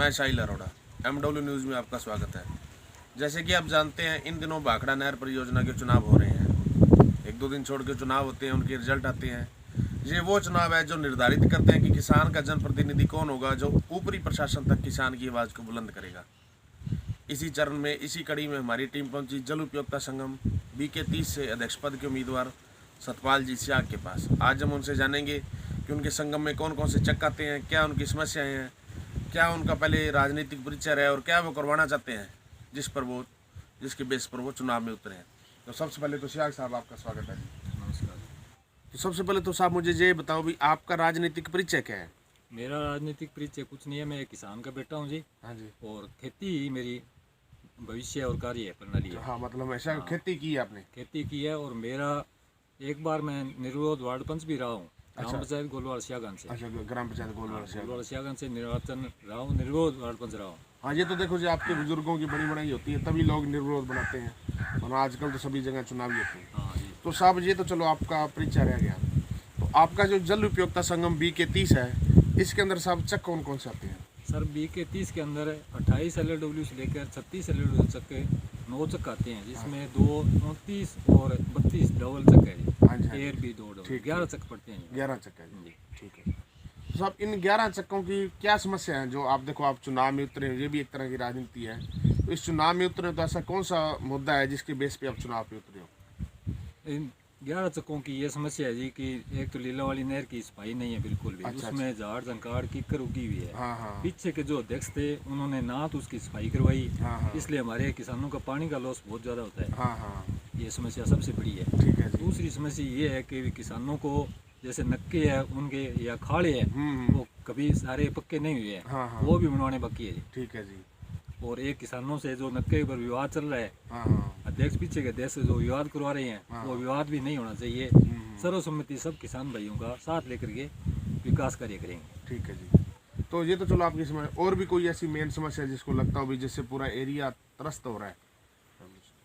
मैं साहिल Arora, MW news में आपका स्वागत है। जैसे कि आप जानते हैं, इन दिनों भाखड़ा नहर परियोजना के चुनाव हो रहे हैं। एक दो दिन छोड़ के चुनाव होते हैं, उनके रिजल्ट आते हैं। ये वो चुनाव है जो निर्धारित करते हैं कि किसान का जनप्रतिनिधि कौन होगा, जो ऊपरी प्रशासन तक किसान की आवाज़ को बुलंद करेगा। इसी चरण में, इसी कड़ी में हमारी टीम पहुंची जल उपयोगिता संगम BK 30 से अध्यक्ष पद के उम्मीदवार सतपाल जी स्याग के पास। आज हम उनसे जानेंगे कि उनके संगम में कौन कौन से चक आते हैं, क्या उनकी समस्याएं हैं, क्या उनका पहले राजनीतिक परिचय है और क्या वो करवाना चाहते हैं जिसके बेस पर वो चुनाव में उतरे हैं। तो सबसे पहले तो स्याग साहब, आपका स्वागत है जी। नमस्कार। तो सबसे पहले तो साहब मुझे ये बताओ भी, आपका राजनीतिक परिचय क्या है? मेरा राजनीतिक परिचय कुछ नहीं है, मैं एक किसान का बेटा हूँ जी। हाँ जी। और खेती ही मेरी भविष्य और कार्य है, प्रणाली है। हाँ, मतलब ऐसा खेती की है आपने? खेती की है। और मेरा एक बार मैं निर्विरोध वार्ड पंच भी रहा हूँ, ग्राम पंचायत गोलवाड़ सियागंज से। अच्छा, ग्राम पंचायत गोलवाड़ सियागंज से निर्वाचन रहा हूँ, निर्विरोध वार्ड पंच रहा हूँ। हाँ, ये तो देखो जी, आपके बुजुर्गों की बड़ी बड़ाई होती है, तभी लोग निर्विरोध बनाते हैं, वरना आजकल तो सभी जगह चुनाव ही होते हैं। हाँ जी। तो साहब, ये तो चलो आपका परिचय रह गया। तो आपका जो जल उपयोगिता संगम BK 30 है, इसके अंदर साहब चक कौन कौन से आते हैं? सर, BK 30 के अंदर 28 LLW से लेकर 36 LLW तक के 9 चक आते हैं, जिसमें 2 29 और 32 डबल चक है जी। हाँ जी, हाँ जी। एयर भी 2 डबल, 11 चक पड़ते हैं 11 चक है जी। ठीक है। तो साहब, इन 11 चक्कों की क्या समस्या है? जो आप देखो, आप चुनाव में उतरे, ये भी एक तरह की राजनीति है। तो इस चुनाव में उतरे तो ऐसा कौन सा मुद्दा है जिसके बेस पे आप चुनाव पे उतरे हो? इन 11 चक्कों की ये समस्या है जी कि एक तो लीला वाली नहर की सफाई नहीं है बिल्कुल भी। अच्छा, उसमें झाड़ झंकाड़ कीकर उगी हुई है। हाँ हाँ पीछे के जो अध्यक्ष थे, उन्होंने ना तो उसकी सफाई करवाई, हाँ इसलिए हमारे किसानों का पानी का लॉस बहुत ज़्यादा होता है। हाँ हाँ, ये समस्या सबसे बड़ी है। ठीक है जी। दूसरी समस्या ये है कि किसानों को जैसे नक्के है उनके या खाड़े है, वो कभी सारे पक्के नहीं हुए हैं, हाँ हाँ, वो भी बनवाने बाकी है जी। ठीक है जी। और एक किसानों से जो नक्के पर विवाद चल रहा है, हाँ हाँ, अध्यक्ष पीछे के अध्यक्ष से जो विवाद करवा रहे हैं, हाँ। वो विवाद भी नहीं होना चाहिए। सर्वसम्मति सब किसान भाइयों का साथ लेकर के विकास कार्य करेंगे। ठीक है जी। तो ये तो चलो आपकी समझ, और भी कोई ऐसी मेन समस्या है जिसको लगता हो भी जिससे पूरा एरिया त्रस्त हो रहा है?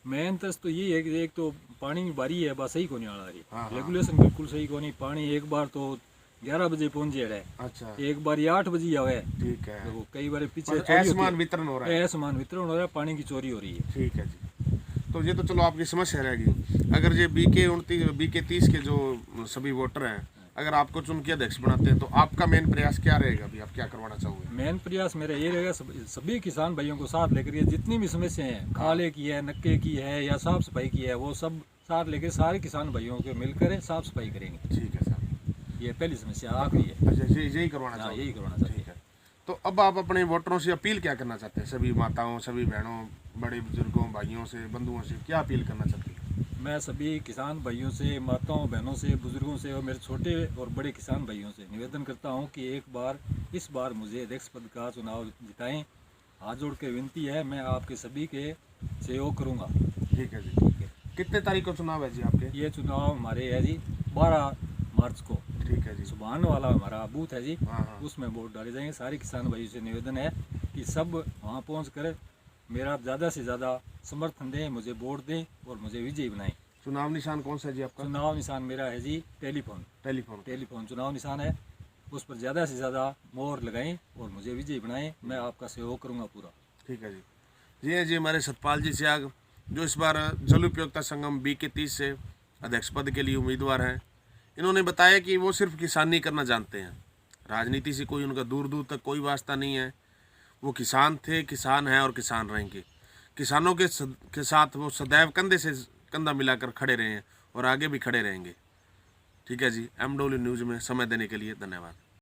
मेन तो ये है कि एक तो पानी की बारी है, बस सही को नहीं आ रही। हाँ। रेगुलेशन बिल्कुल सही को नहीं। पानी एक बार तो 11 बजे पहुंच जा रहा है, अच्छा, एक बार ये 8 बजे आवे। ठीक है। तो कई बार पीछे मतलब चोरी होती असमान है। वितरण हो रहा है। असमान वितरण हो रहा है, पानी की चोरी हो रही है। ठीक है जी। तो ये तो चलो आपकी समस्या रहेगी। अगर ये BK 30 के जो सभी वोटर हैं, अगर आपको चुन के अध्यक्ष बनाते हैं, तो आपका मेन प्रयास क्या रहेगा? भी आप क्या करवाना चाहोगे? मेन प्रयास मेरा ये रहेगा, सभी किसान भाइयों को साथ लेकर के जितनी भी समस्याएं हैं, खाले की है, नक्के की है या साफ सफाई की है, वो सब साथ लेकर सारे किसान भाइयों को मिलकर साफ सफाई करेंगे। ठीक है सर। ये पहली समस्या आखिरी है। अच्छा, यही करवाना हाँ, चाहोगे? यही करवाना चाहते ठीक है। तो अब आप अपने वोटरों से अपील क्या करना चाहते हैं? सभी माताओं, सभी बहनों, बड़े बुजुर्गों, भाइयों से, बंधुओं से क्या अपील करना चाहते हैं? मैं सभी किसान भाइयों से, माताओं, बहनों से, बुजुर्गों से और मेरे छोटे और बड़े किसान भाइयों से निवेदन करता हूं कि इस बार मुझे अध्यक्ष पद का चुनाव जिताएं। हाथ जोड़ के विनती है, मैं आपके सभी के सहयोग करूंगा। ठीक है जी। ठीक है। कितने तारीख को चुनाव है जी आपके? ये चुनाव हमारे है जी 12 मार्च को। ठीक है जी। सुबहान वाला हमारा बूथ है जी, हाँ हाँ, उसमें वोट डाले जाएंगे। सारे किसान भाइयों से निवेदन है कि सब वहाँ पहुँच कर मेरा ज़्यादा से ज़्यादा समर्थन दें, मुझे वोट दें और मुझे विजयी बनाएं। चुनाव निशान कौन सा है जी आपका? चुनाव निशान मेरा है जी टेलीफोन चुनाव निशान है। उस पर ज़्यादा से ज़्यादा मोहर लगाएं और मुझे विजयी बनाएं। मैं आपका सहयोग करूंगा पूरा। ठीक है जी। जी हैं जी, हमारे सतपाल जी स्याग, जो इस बार जल उपयोगिता संगम BK 30 से अध्यक्ष पद के लिए उम्मीदवार हैं। इन्होंने बताया कि वो सिर्फ किसानी करना जानते हैं, राजनीति से कोई उनका दूर दूर तक कोई वास्ता नहीं है। वो किसान थे, किसान हैं और किसान रहेंगे। किसानों के साथ वो सदैव कंधे से कंधा मिलाकर खड़े रहे हैं और आगे भी खड़े रहेंगे। ठीक है जी। MW न्यूज़ में समय देने के लिए धन्यवाद।